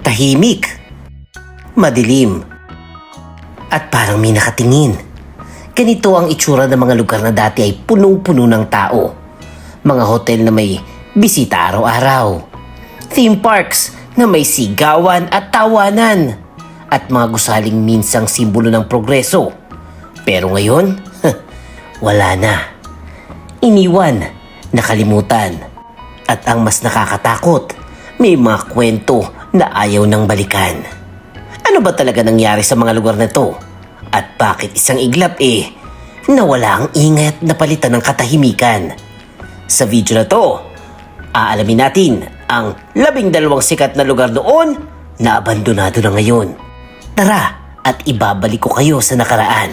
tahimik, madilim, at parang may nakatingin. Ganito ang itsura ng mga lugar na dati ay punong-puno ng tao. Mga hotel na may bisita araw-araw. Theme parks na may sigawan at tawanan. At mga gusaling minsang simbolo ng progreso. Pero ngayon, wala na. Iniwan, nakalimutan. At ang mas nakakatakot, may mga kwento na ayaw nang balikan. Ano ba talaga nangyari sa mga lugar na to? At bakit isang iglap nawala ang ingay at napalitan ng katahimikan? Sa video na to, aalamin natin ang 12 sikat na lugar noon na abandonado na ngayon. Tara at ibabalik ko kayo sa nakaraan.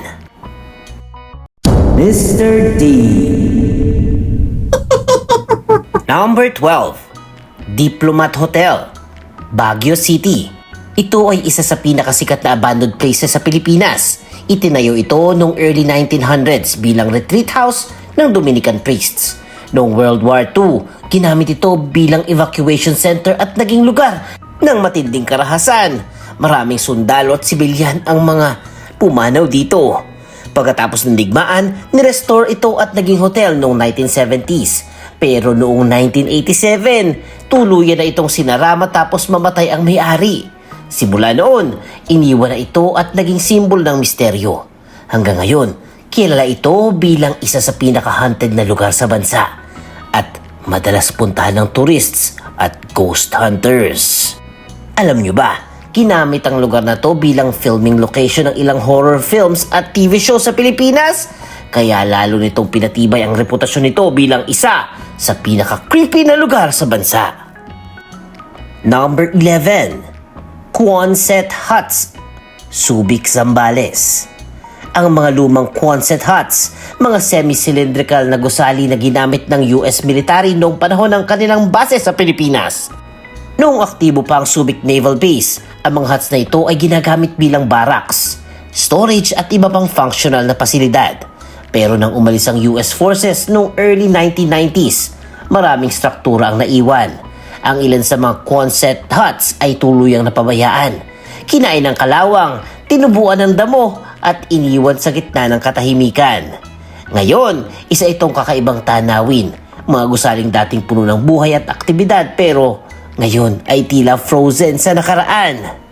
Mr. D. Number 12, Diplomat Hotel, Baguio City. Ito ay isa sa pinakasikat na abandoned places sa Pilipinas. Itinayo ito noong early 1900s bilang retreat house ng Dominican priests. Noong World War II, ginamit ito bilang evacuation center at naging lugar ng matinding karahasan. Maraming sundalo at sibilyan ang mga pumanaw dito. Pagkatapos ng digmaan, nirestore ito at naging hotel noong 1970s. Pero noong 1987, tuluyan na itong sinara matapos mamatay ang may-ari. Simula noon, iniwan na ito at naging simbol ng misteryo. Hanggang ngayon, kilala ito bilang isa sa pinaka-haunted na lugar sa bansa at madalas puntahan ng tourists at ghost hunters. Alam nyo ba, ginamit ang lugar na to bilang filming location ng ilang horror films at TV shows sa Pilipinas? Kaya lalo nitong pinatibay ang reputasyon nito bilang isa sa pinaka-creepy na lugar sa bansa. Number 11, Quonset Huts, Subic, Zambales. Ang mga lumang Quonset Huts, mga semi-cylindrical na gusali na ginamit ng US military noong panahon ng kanilang base sa Pilipinas. Noong aktibo pa ang Subic Naval Base, ang mga huts na ito ay ginagamit bilang barracks, storage at iba pang functional na pasilidad. Pero nang umalis ang US forces noong early 1990s, maraming struktura ang naiwan. Ang ilan sa mga Quonset Huts ay tuluyang napabayaan. Kinain ng kalawang, tinubuan ng damo at iniwan sa gitna ng katahimikan. Ngayon, isa itong kakaibang tanawin. Mga gusaling dating puno ng buhay at aktibidad pero ngayon ay tila frozen sa nakaraan.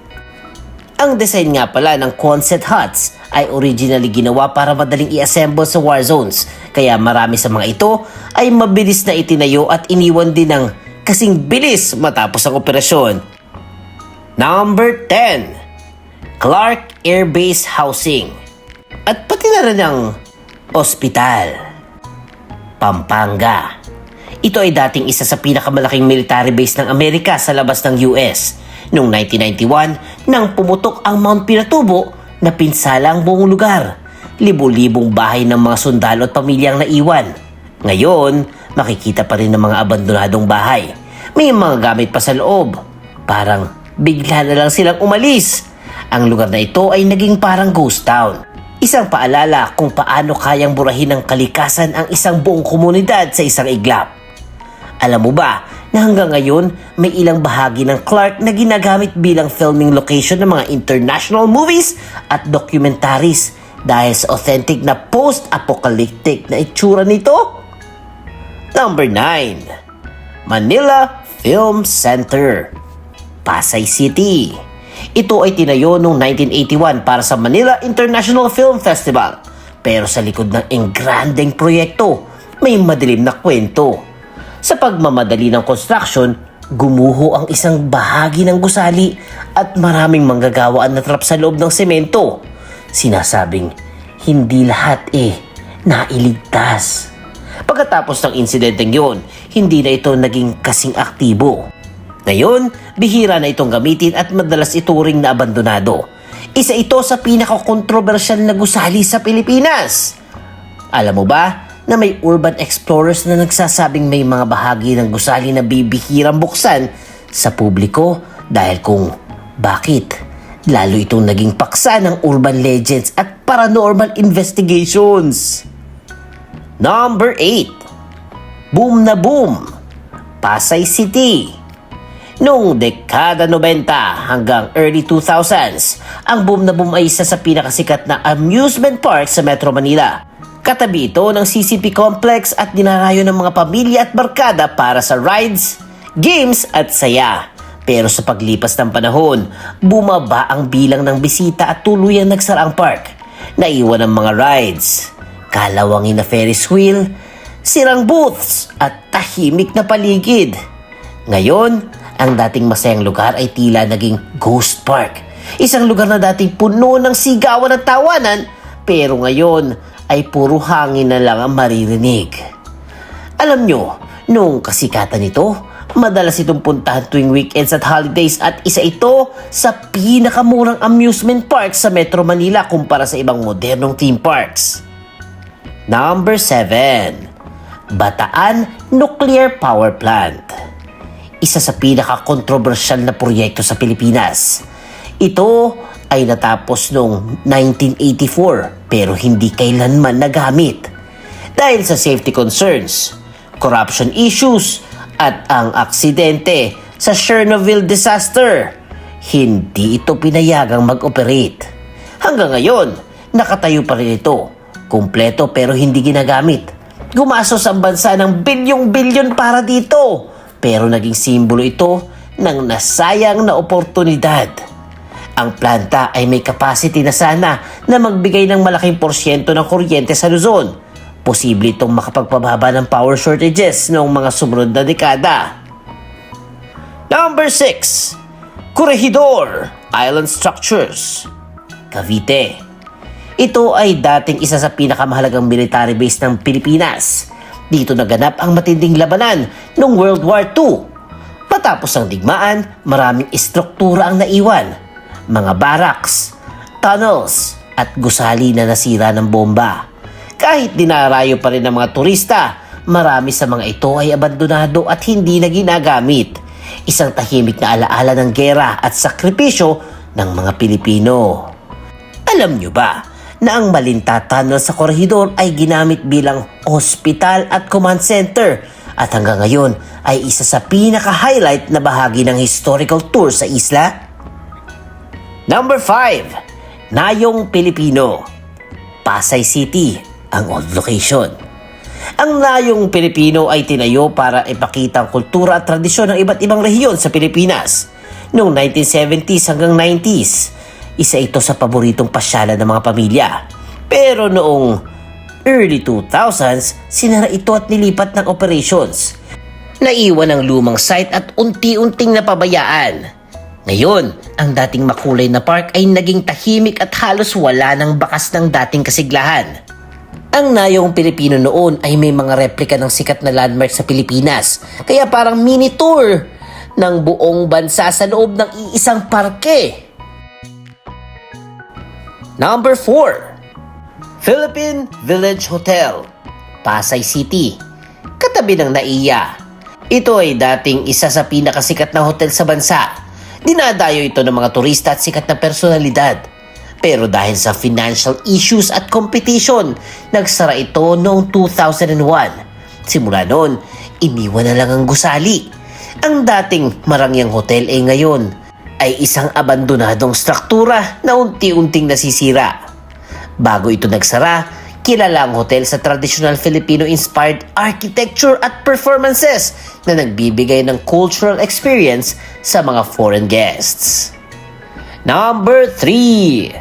Ang design nga pala ng Quonset Huts ay originally ginawa para madaling i-assemble sa war zones. Kaya marami sa mga ito ay mabilis na itinayo at iniwan din ng kasing bilis matapos ang operasyon. Number 10, Clark Air Base Housing at pati na rin ang ospital, Pampanga. Ito ay dating isa sa pinakamalaking military base ng Amerika sa labas ng US. Noong 1991, nang pumutok ang Mount Pinatubo, napinsala ang buong lugar. Libo-libong bahay ng mga sundalo at pamilyang naiwan. Ngayon, makikita pa rin ng mga abandonadong bahay. May mga gamit pa sa loob. Parang bigla na lang silang umalis. Ang lugar na ito ay naging parang ghost town. Isang paalala kung paano kayang burahin ng kalikasan ang isang buong komunidad sa isang iglap. Alam mo ba na hanggang ngayon may ilang bahagi ng Clark na ginagamit bilang filming location ng mga international movies at documentaries dahil sa authentic na post-apocalyptic na itsura nito? Number 9, Manila Film Center, Pasay City. Ito ay tinayo noong 1981 para sa Manila International Film Festival. Pero sa likod ng engrandeng proyekto, may madilim na kwento. Sa pagmamadali ng construction, gumuho ang isang bahagi ng gusali at maraming manggagawa ang natrap sa loob ng semento. Sinasabing hindi lahat nailigtas. Pagkatapos ng insidenteng yun, hindi na ito naging kasing aktibo. Ngayon, bihira na itong gamitin at madalas ituring na abandonado. Isa ito sa pinaka-kontrobersyal na gusali sa Pilipinas. Alam mo ba na may urban explorers na nagsasabing may mga bahagi ng gusali na bibihirang buksan sa publiko dahil kung bakit lalo itong naging paksa ng urban legends at paranormal investigations. Number 8, Boom na Boom, Pasay City. Noong dekada 90 hanggang early 2000s, ang boom na boom ay isa sa pinakasikat na amusement park sa Metro Manila. Katabi ito ng CCP Complex at dinarayo ng mga pamilya at barkada para sa rides, games at saya. Pero sa paglipas ng panahon, bumaba ang bilang ng bisita at tuluyang nagsara ang park. Naiwan ang mga rides, kalawangin na Ferris wheel, sirang booths at tahimik na paligid. Ngayon, ang dating masayang lugar ay tila naging ghost park. Isang lugar na dating puno ng sigawan at tawanan, pero ngayon ay puro hangin na lang ang maririnig. Alam nyo, noong kasikatan nito, madalas itong puntahan tuwing weekends at holidays at isa ito sa pinakamurang amusement park sa Metro Manila kumpara sa ibang modernong theme parks. Number 7. Bataan Nuclear Power Plant. Isa sa pinaka-kontrobersyal na proyekto sa Pilipinas. Ito ay natapos noong 1984 pero hindi kailanman nagamit. Dahil sa safety concerns, corruption issues at ang aksidente sa Chernobyl disaster, hindi ito pinayagang mag-operate. Hanggang ngayon, nakatayo pa rin ito, kumpleto pero hindi ginagamit. Gumastos ang bansa ng bilyong-bilyon para dito. Pero naging simbolo ito ng nasayang na oportunidad. Ang planta ay may capacity na sana na magbigay ng malaking porsyento ng kuryente sa Luzon. Posible itong makapagpababa ng power shortages noong mga sumunod na dekada. Number 6. Corregidor Island Structures, Cavite. Ito ay dating isa sa pinakamahalagang military base ng Pilipinas. Dito naganap ang matinding labanan noong World War II. Matapos ang digmaan, maraming istruktura ang naiwan. Mga barracks, tunnels, at gusali na nasira ng bomba. Kahit dinarayo pa rin ng mga turista, marami sa mga ito ay abandonado at hindi na ginagamit. Isang tahimik na alaala ng gera at sakripisyo ng mga Pilipino. Alam nyo ba na ang Malinta Tunnel sa Corregidor ay ginamit bilang ospital at command center at hanggang ngayon ay isa sa pinaka-highlight na bahagi ng historical tour sa isla? Number 5. Nayong Pilipino, Pasay City, ang old location. Ang Nayong Pilipino ay tinayo para ipakita ang kultura at tradisyon ng iba't ibang rehiyon sa Pilipinas. Noong 1970s hanggang 90s, isa ito sa paboritong pasyalan ng mga pamilya. Pero noong early 2000s, sinara ito at nilipat ng operations. Naiwan ang lumang site at unti-unting napabayaan. Ngayon, ang dating makulay na park ay naging tahimik at halos wala ng bakas ng dating kasiglahan. Ang Nayong Pilipino noon ay may mga replika ng sikat na landmark sa Pilipinas. Kaya parang mini tour ng buong bansa sa loob ng iisang parke. Number 4. Philippine Village Hotel, Pasay City, katabi ng NAIA. Ito ay dating isa sa pinakasikat na hotel sa bansa. Dinadayo ito ng mga turista at sikat na personalidad. Pero dahil sa financial issues at competition, nagsara ito noong 2001. Simula noon, iniwan na lang ang gusali. Ang dating marangyang hotel ay ngayon ay isang abandonadong struktura na unti-unting nasisira. Bago ito nagsara, kilala ang hotel sa traditional Filipino-inspired architecture at performances na nagbibigay ng cultural experience sa mga foreign guests. Number 3.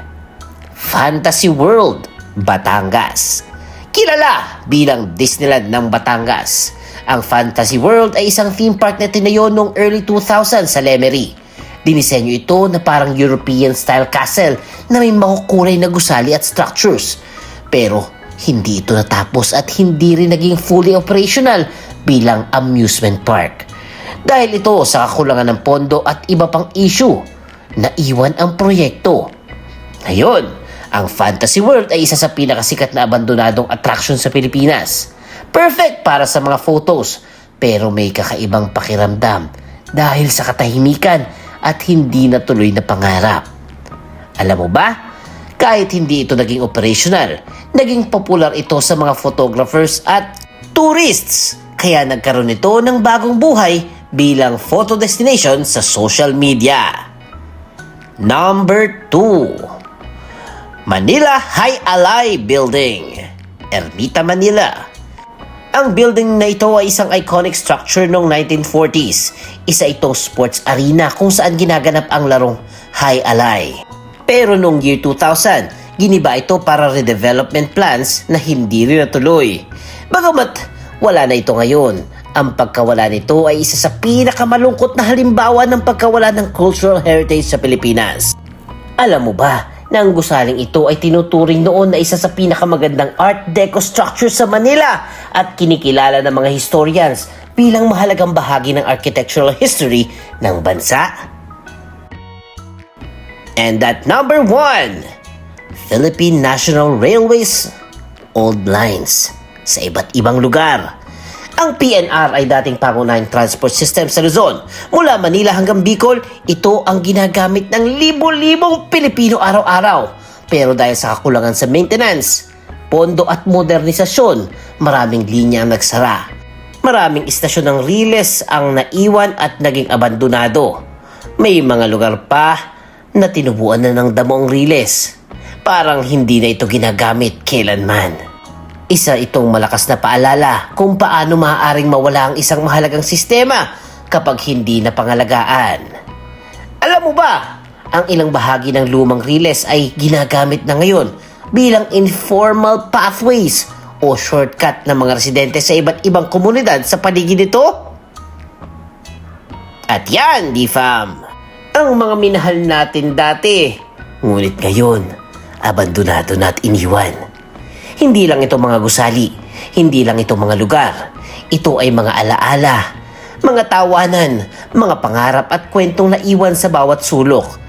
Fantasy World, Batangas. Kilala bilang Disneyland ng Batangas. Ang Fantasy World ay isang theme park na tinayo noong early 2000 sa Lemery. Dinisenyo ito na parang European-style castle na may makukulay na gusali at structures. Pero hindi ito natapos at hindi rin naging fully operational bilang amusement park. Dahil ito sa kakulangan ng pondo at iba pang issue, naiwan ang proyekto. Ngayon, ang Fantasy World ay isa sa pinakasikat na abandonadong attraction sa Pilipinas. Perfect para sa mga photos, pero may kakaibang pakiramdam dahil sa katahimikan at hindi natuloy na pangarap. Alam mo ba, kahit hindi ito naging operational, naging popular ito sa mga photographers at tourists. Kaya nagkaroon ito ng bagong buhay bilang photo destination sa social media. Number 2. Manila High Alay Building, Ermita, Manila. Ang building na ito ay isang iconic structure noong 1940s. Isa itong sports arena kung saan ginaganap ang larong High Alay. Pero noong year 2000, giniba ito para redevelopment plans na hindi rin natuloy. Bagamat wala na ito ngayon, ang pagkawala nito ay isa sa pinakamalungkot na halimbawa ng pagkawala ng cultural heritage sa Pilipinas. Alam mo ba na ang gusaling ito ay tinuturing noon na isa sa pinakamagandang Art Deco structure sa Manila at kinikilala ng mga historians bilang mahalagang bahagi ng architectural history ng bansa? And at number 1, Philippine National Railways Old Lines sa iba't ibang lugar. Ang PNR ay dating pangunahing transport system sa Luzon. Mula Manila hanggang Bicol, ito ang ginagamit ng libo-libong Pilipino araw-araw. Pero dahil sa kakulangan sa maintenance, pondo at modernisasyon, maraming linya ang nagsara. Maraming istasyon ng riles ang naiwan at naging abandonado. May mga lugar pa na tinubuan na ng damo ang riles. Parang hindi na ito ginagamit kailanman. Isa itong malakas na paalala kung paano maaaring mawala ang isang mahalagang sistema kapag hindi na pangalagaan. Alam mo ba, ang ilang bahagi ng lumang riles ay ginagamit na ngayon bilang informal pathways o shortcut ng mga residente sa iba't ibang komunidad sa paligid nito? At yan, D-Fam, ang mga minahal natin dati, ngunit ngayon, abandonado na at iniwan. Hindi lang ito mga gusali, hindi lang ito mga lugar. Ito ay mga alaala, mga tawanan, mga pangarap at kwentong naiwan sa bawat sulok.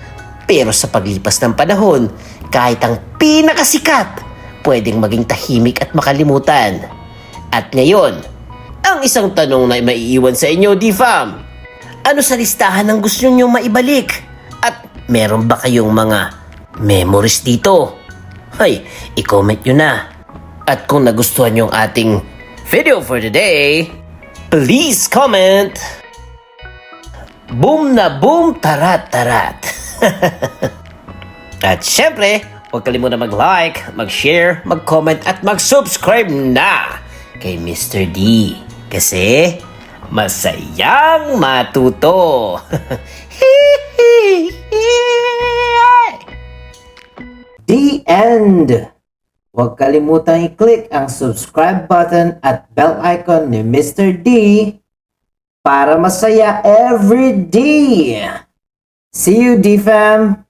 Pero sa paglipas ng panahon, kahit ang pinakasikat, pwedeng maging tahimik at makalimutan. At ngayon, ang isang tanong na maiiwan sa inyo, D-Fam. Ano sa listahan ng gusto nyo maibalik? At meron ba kayong mga memories dito? Hay, i-comment nyo na. At kung nagustuhan yung ating video for today, please comment. Boom na boom, tarat-tarat. At syempre, huwag kalimutan mag-like, mag-share, mag-comment at mag-subscribe na kay Mr. D. Kasi masayang matuto. The end. Huwag kalimutang i-click ang subscribe button at bell icon ni Mr. D para masaya every day. See you, D-Fam!